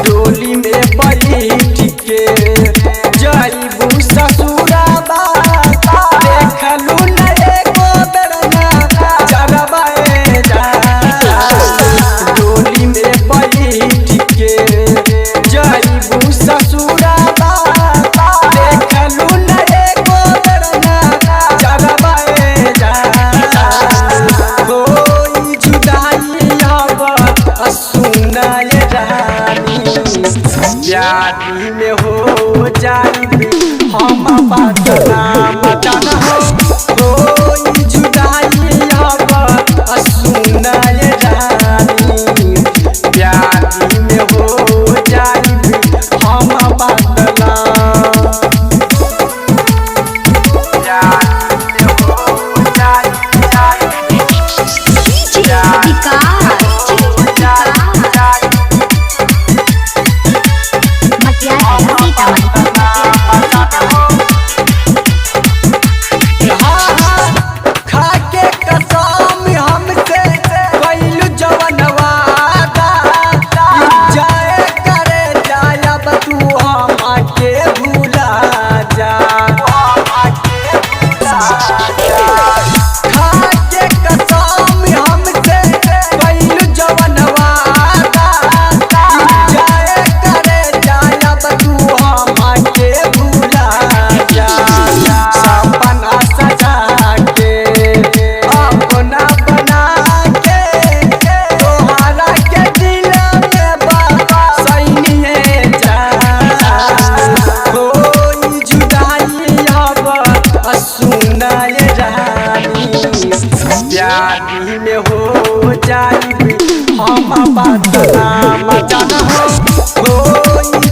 डोली में बैठ के जाइबू ससुराबा देखलू न एको बेरना जरबाए जा। डोली में बैठ के जाइबू ससुराबा देखलू न एको बेरना जरबाए जा। कोई जुदाई अब सुनाए रानी प्यारी में हो जाइबी हम बदनाम जाना हो। कोई जुदाई अब सुनाए रानी प्यारी में हो जाइबी हम बदनाम। प्यारी में हो जाइबी खाके कसम हमसे कइलू जवन वादा जाए करे जायब तू हमके भूला जा। खाके कसम हमसे कइलू जवन वादा जाए करे जायब तू हमके भूला जा। सपना सजा के अपना बना के तोहरा के दिल में बसइए जा। कोई जुदाई अब सुनाए रानी प्यारी में हो जाइबी हम बदनाम जाना हो। कोई